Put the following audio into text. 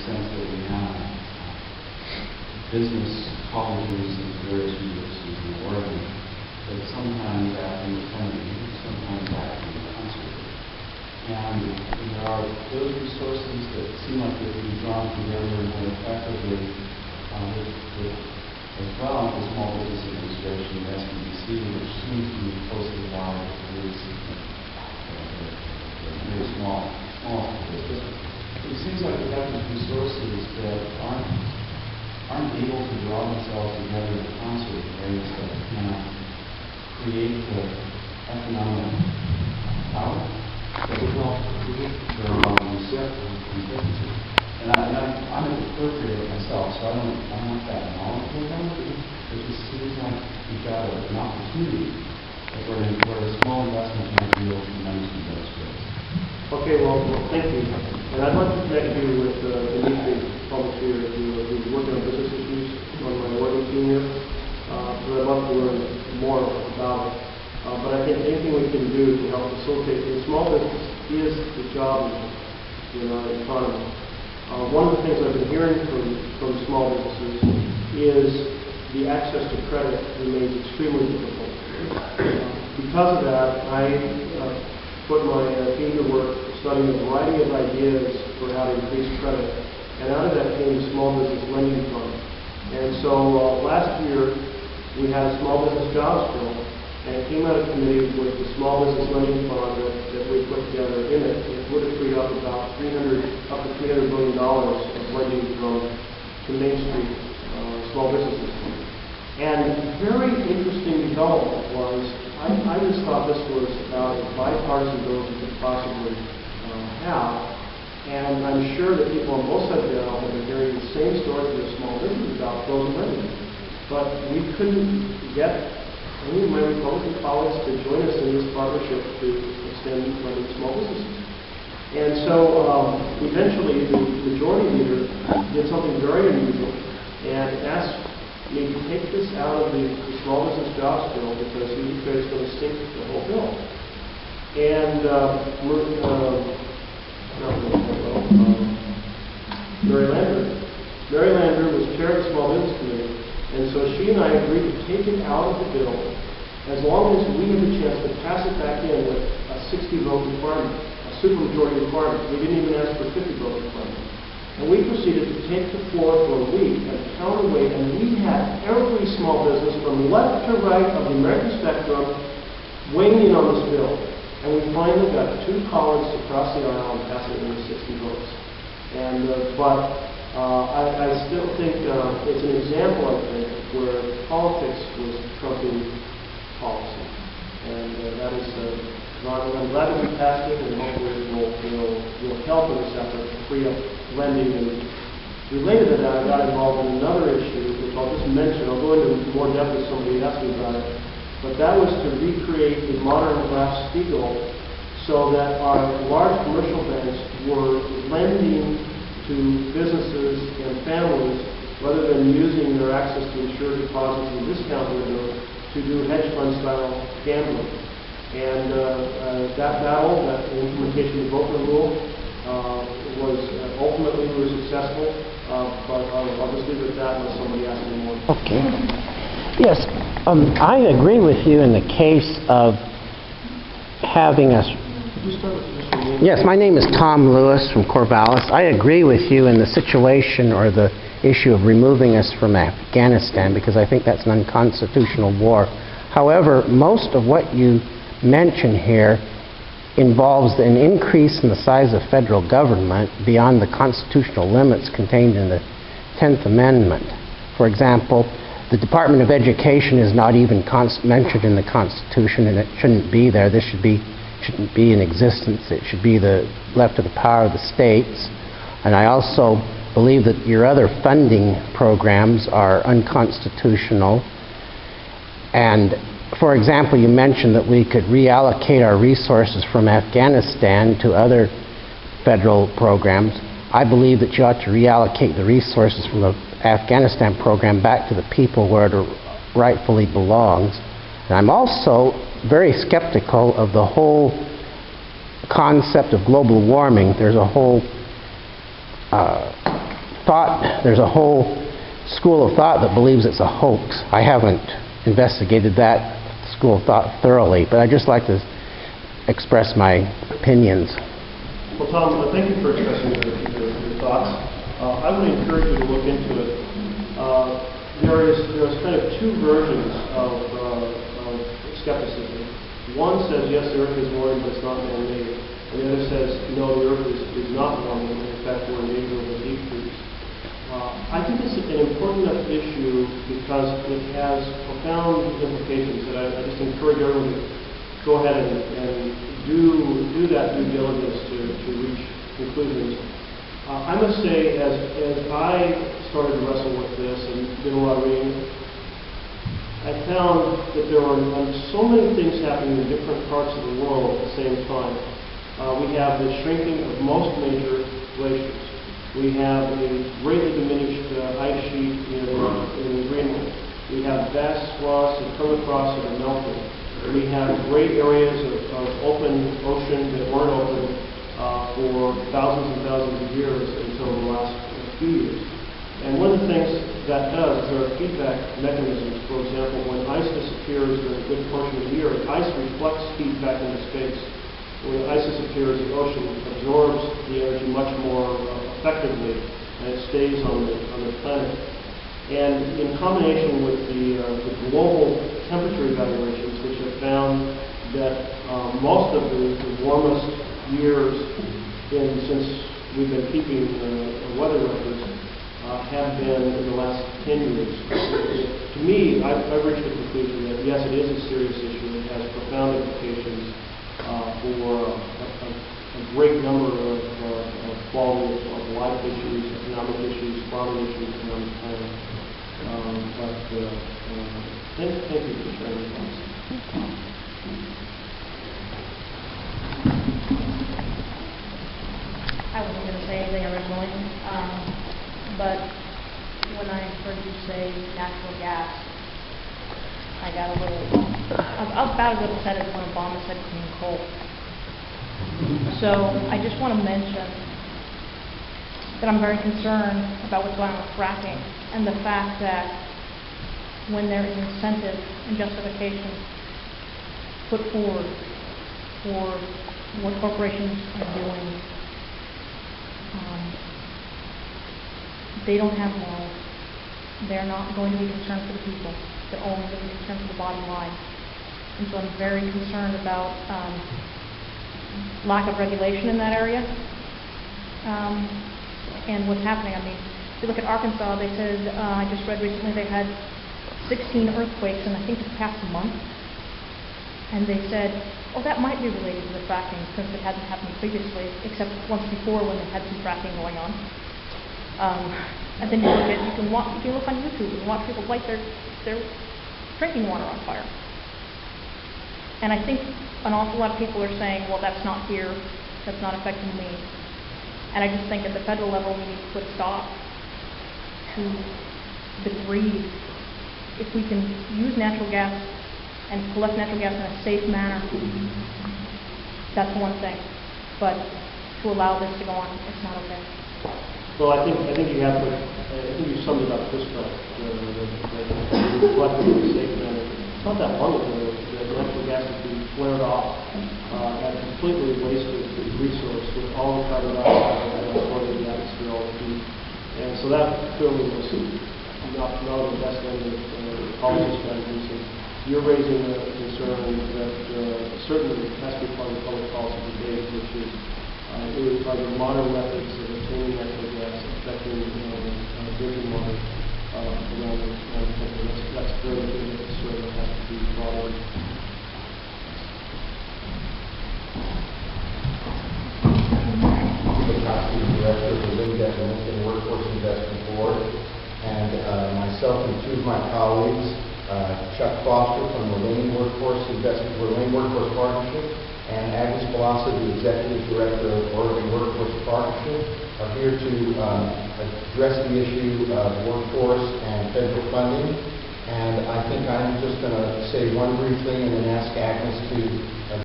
sense that we have business colleges and various universities in Oregon that sometimes act independently, sometimes act in concert. And there are those resources that seem like they can be drawn together more effectively with as well as the Small Business Administration, the SBDC, which seems to be closely allied with very small business. It seems like we have these resources that aren't able to draw themselves together in concert in ways that can create the economic power that would help create the businesses. And I'm a appropriator myself, so I'm not that knowledgeable about it. It just seems like we've got an opportunity where a small investment might be able to tremendously illustrate. Okay, well, thank you. And I'd like to connect you with Dimitri Publisher, who's working on business issues on my Oregon team here. So I'd love to learn more about it. But I think anything we can do to help facilitate small business is the job in our economy. One of the things I've been hearing from small businesses is the access to credit remains extremely difficult. Because of that, I put my team to work studying a variety of ideas for how to increase credit. And out of that came the Small Business Lending Fund. And so last year, we had a small business jobs bill, and it came out of committee with the Small Business Lending Fund that we put together in it. It would have freed up about up to $300 billion of lending to Main Street small businesses. And very interesting development was, I just thought this was about as bipartisan bill as we could possibly have. And I'm sure that people on both sides of the aisle have been hearing the same story for their small businesses about frozen lending. But we couldn't get any of my Republican colleagues to join us in this partnership to extend lending to small businesses. And so eventually the majority leader did something very unusual and asked me to take this out of the small business jobs bill because he declared it's going to sink the whole bill. And Mary Lander was chair of the Small Business Committee, and so she and I agreed to take it out of the bill as long as we had the chance to pass it back in with a 60-vote requirement, a supermajority requirement. We didn't even ask for a 50-vote requirement. And we proceeded to take the floor for a week and counterweight, and we had every small business from left to right of the American spectrum weighing in on this bill. And we finally got 2 colleagues across the aisle and passed it in with 60 votes. And I still think it's an example, I think, where politics was trumping policy. And that is, I'm glad that we passed it, and hopefully it will help in this effort to free up lending. And related to that, I got involved in another issue, which I'll just mention. I'll go into more depth if somebody asks me about it. But that was to recreate the modern Glass-Steagall so that our large commercial banks were lending to businesses and families rather than using their access to insured deposits and discount windows to do hedge fund style gambling. And that battle, that implementation of the Volcker Rule, was ultimately we were successful, but I'll just leave it at that unless somebody asks me more. Okay. Yes, I agree with you in the case of having us. Could you start with Mr. Newman? Yes, my name is Tom Lewis from Corvallis. I agree with you in the situation or the issue of removing us from Afghanistan because I think that's an unconstitutional war. However, most of what you mention here involves an increase in the size of federal government beyond the constitutional limits contained in the 10th Amendment. For example, the Department of Education is not even mentioned in the Constitution, and it shouldn't be there. This shouldn't be in existence. It should be left to the power of the states. And I also believe that your other funding programs are unconstitutional. And for example, you mentioned that we could reallocate our resources from Afghanistan to other federal programs. I believe that you ought to reallocate the resources from the Afghanistan program back to the people where it rightfully belongs. And I'm also very skeptical of the whole concept of global warming. There's a whole there's a whole school of thought that believes it's a hoax. I haven't investigated that school of thought thoroughly, but I'd just like to express my opinions. Well, Tom, thank you for expressing your thoughts. I would encourage you to look into it. There's kind of two versions of skepticism. One says, yes, the Earth is warming, but it's not man-made. And the other says, no, the Earth is not warming, and in fact, we're in danger of a deep freeze. I think it's an important enough issue because it has profound implications that I just encourage everyone to go ahead and do that due diligence to reach conclusions. I must say, as I started to wrestle with this and did a lot of reading, I found that there were so many things happening in different parts of the world at the same time. We have the shrinking of most major glaciers. We have a greatly diminished ice sheet in Greenland. We have vast swaths of permafrost that are melting. We have great areas of open ocean that weren't open for thousands and thousands of years until the last few years. And one of the things that does is there are feedback mechanisms. For example, when ice disappears during a good portion of the year, ice reflects heat back into space. When ice disappears, the ocean absorbs the energy much more effectively, and it stays on the planet. And in combination with the global temperature evaluations, which have found that most of the warmest years since we've been keeping weather records have been in the last 10 years. To me, I've reached the conclusion that yes, it is a serious issue. It has profound implications for a great number of quality of life issues, economic issues, farming issues, economic planning. Thank you for sharing your thoughts. I wasn't going to say anything originally, but when I heard you say natural gas, I got a little, I was about as upset as when Obama said clean coal. So I just want to mention that I'm very concerned about what's going on with fracking and the fact that when there is incentive and justification put forward for what corporations are doing, they don't have morals. They're not going to be concerned for the people. They're only going to be concerned for the bottom line. And so I'm very concerned about lack of regulation in that area. And what's happening. I mean, if you look at Arkansas, they said, I just read recently they had 16 earthquakes in I think the past month. And they said, oh, that might be related to the fracking since it hadn't happened previously, except once before when they had some fracking going on. And then you can look on YouTube and watch people light their drinking water on fire. And I think an awful lot of people are saying, well, that's not here, that's not affecting me. And I just think at the federal level we need to put a stop to the greed. If we can use natural gas and collect natural gas in a safe manner, that's one thing. But to allow this to go on, it's not okay. Well, I think you have to. I think you summed it up this time. Reflecting in a safe manner. It's not that long ago that natural gas was being flared off at a completely wasted resource with all the carbon dioxide that was floating in the atmosphere all the heat. And so that clearly was not the best end of policy strategies. And you're raising a concern that certainly has to be part of the public policy debate, which is are the modern methods of obtaining natural gas affecting drinking water around the country. That's very good concern that has to be brought in. I'm the director of the Wind and Workforce Investment Board, and myself and two of my colleagues, Chuck Foster from the Wind Workforce Partnership, and Agnes Palazzo, the Executive Director of Oregon Workforce Partnership, are here to address the issue of workforce and federal funding. And I think I'm just going to say one brief thing and then ask Agnes to